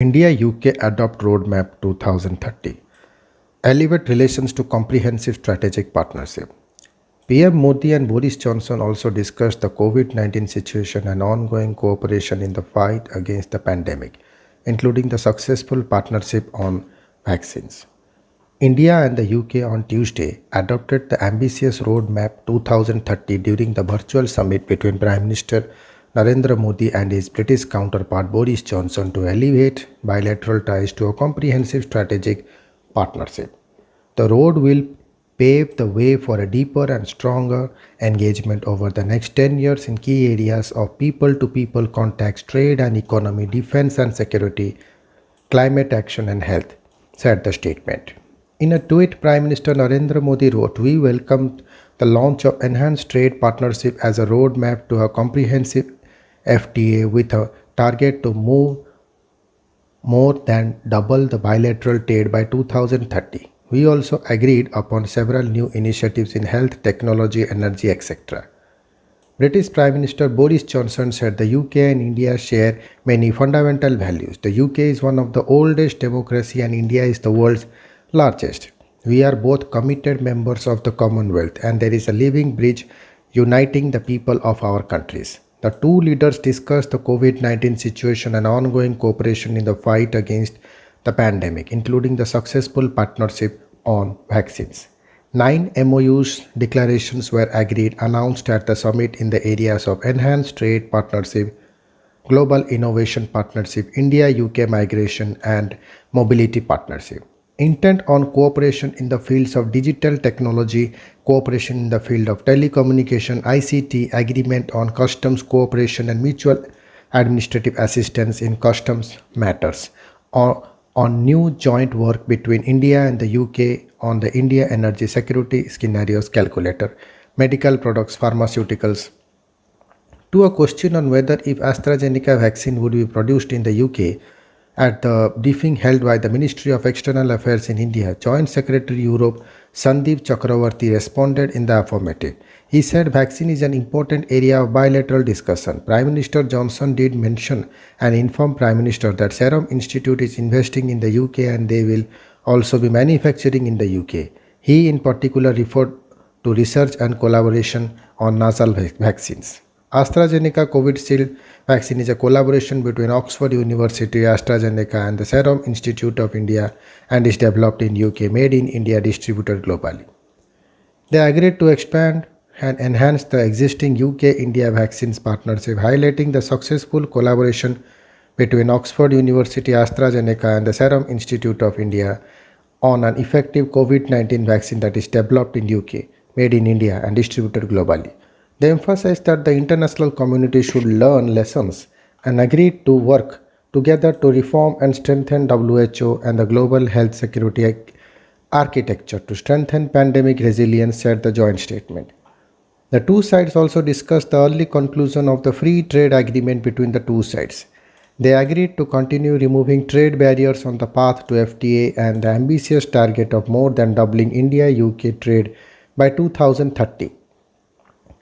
India-UK Adopt Roadmap 2030. Elevate relations to comprehensive strategic partnership. PM Modi and Boris Johnson also discussed the COVID-19 situation and ongoing cooperation in the fight against the pandemic, including the successful partnership on vaccines. India and the UK on Tuesday adopted the ambitious Roadmap 2030 during the virtual summit between Prime Minister Narendra Modi and his British counterpart Boris Johnson to elevate bilateral ties to a comprehensive strategic partnership. The road will pave the way for a deeper and stronger engagement over the next 10 years in key areas of people to people contacts, trade and economy, defense and security, climate action and health, said the statement. In a tweet, Prime Minister Narendra Modi wrote, "We welcomed the launch of Enhanced Trade Partnership as a roadmap to a comprehensive FTA with a target to move more than double the bilateral trade by 2030. We also agreed upon several new initiatives in health, technology, energy, etc." British Prime Minister Boris Johnson said the UK and India share many fundamental values. The UK is one of the oldest democracies and India is the world's largest. We are both committed members of the Commonwealth and there is a living bridge uniting the people of our countries. The two leaders discussed the COVID-19 situation and ongoing cooperation in the fight against the pandemic, including the successful partnership on vaccines. 9 MOUs declarations were agreed, announced at the summit in the areas of enhanced trade partnership, global innovation partnership, India-UK migration and mobility partnership. Intent on cooperation in the fields of digital technology, cooperation in the field of telecommunication, ICT, agreement on customs cooperation and mutual administrative assistance in customs matters, on new joint work between India and the UK on the India Energy Security Scenarios Calculator, medical products, pharmaceuticals. To a question on whether if AstraZeneca vaccine would be produced in the UK, at the briefing held by the Ministry of External Affairs in India, Joint Secretary Europe Sandeep Chakravarti responded in the affirmative. He said vaccine is an important area of bilateral discussion. Prime Minister Johnson did mention and inform Prime Minister that Serum Institute is investing in the UK and they will also be manufacturing in the UK. He in particular referred to research and collaboration on nasal vaccines. AstraZeneca Covishield vaccine is a collaboration between Oxford University, AstraZeneca and the Serum Institute of India and is developed in UK, made in India, distributed globally. They agreed to expand and enhance the existing UK-India vaccines partnership, highlighting the successful collaboration between Oxford University, AstraZeneca and the Serum Institute of India on an effective COVID-19 vaccine that is developed in UK, made in India and distributed globally. They emphasized that the international community should learn lessons and agreed to work together to reform and strengthen WHO and the global health security architecture to strengthen pandemic resilience, said the joint statement. The two sides also discussed the early conclusion of the free trade agreement between the two sides. They agreed to continue removing trade barriers on the path to FTA and the ambitious target of more than doubling India-UK trade by 2030.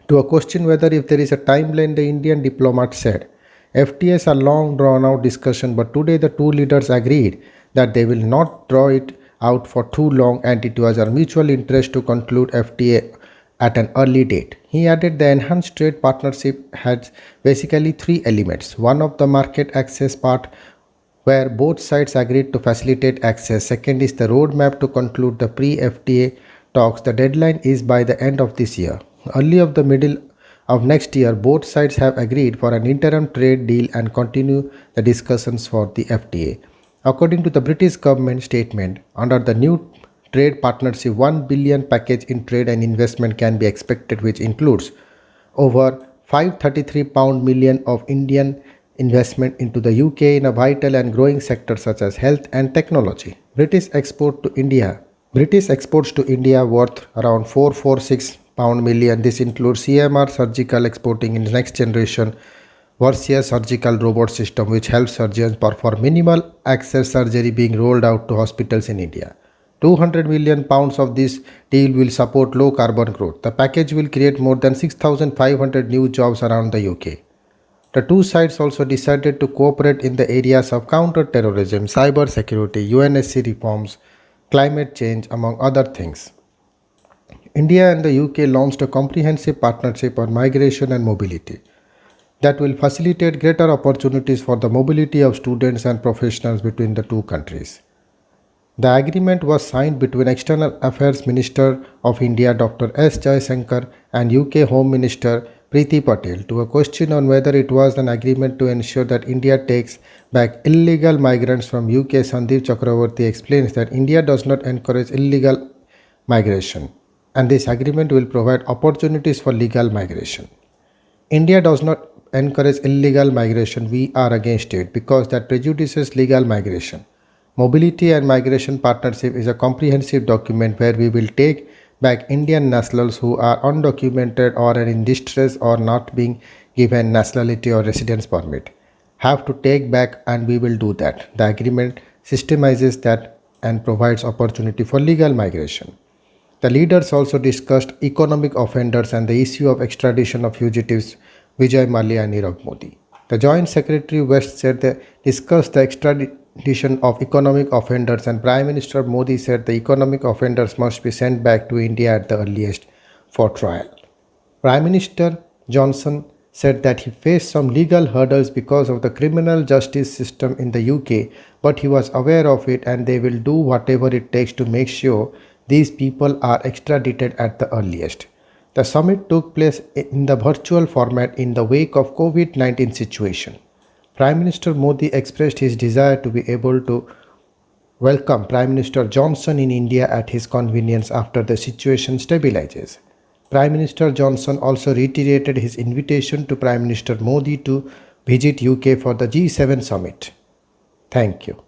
To a question whether if there is a timeline, the Indian diplomat said, FTAs are long drawn out discussion, but today the two leaders agreed that they will not draw it out for too long and it was our mutual interest to conclude FTA at an early date. He added the enhanced trade partnership has basically 3 elements. One of the market access part where both sides agreed to facilitate access. Second is the roadmap to conclude the pre-FTA talks. The deadline is by the end of this year. Early of the middle of next year, both sides have agreed for an interim trade deal and continue the discussions for the FTA. According to the British government statement, under the new trade partnership, 1 billion package in trade and investment can be expected, which includes over £533 million of Indian investment into the UK in a vital and growing sector such as health and technology. British exports to India worth around £446 million. This includes CMR Surgical exporting in next generation Versia surgical robot system which helps surgeons perform minimal access surgery being rolled out to hospitals in India. £200 million of this deal will support low carbon growth. The package will create more than 6,500 new jobs around the UK. The two sides also decided to cooperate in the areas of counter-terrorism, cyber security, UNSC reforms, climate change, among other things. India and the UK launched a comprehensive partnership on migration and mobility that will facilitate greater opportunities for the mobility of students and professionals between the two countries. The agreement was signed between External Affairs Minister of India Dr. S. Jaishankar and UK Home Minister Preeti Patel. To a question on whether it was an agreement to ensure that India takes back illegal migrants from UK, Sandeep Chakravarti explains that India does not encourage illegal migration and this agreement will provide opportunities for legal migration. India does not encourage illegal migration. We are against it because that prejudices legal migration. Mobility and Migration Partnership is a comprehensive document where we will take back Indian nationals who are undocumented or are in distress or not being given nationality or residence permit. Have to take back and we will do that. The agreement systemizes that and provides opportunity for legal migration. The leaders also discussed economic offenders and the issue of extradition of fugitives Vijay Mallya and Nirav Modi. The Joint Secretary West said they discussed the extradition of economic offenders and Prime Minister Modi said the economic offenders must be sent back to India at the earliest for trial. Prime Minister Johnson said that he faced some legal hurdles because of the criminal justice system in the UK, but he was aware of it and they will do whatever it takes to make sure these people are extradited at the earliest. The summit took place in the virtual format in the wake of COVID-19 situation. Prime Minister Modi expressed his desire to be able to welcome Prime Minister Johnson in India at his convenience after the situation stabilizes. Prime Minister Johnson also reiterated his invitation to Prime Minister Modi to visit UK for the G7 summit. Thank you.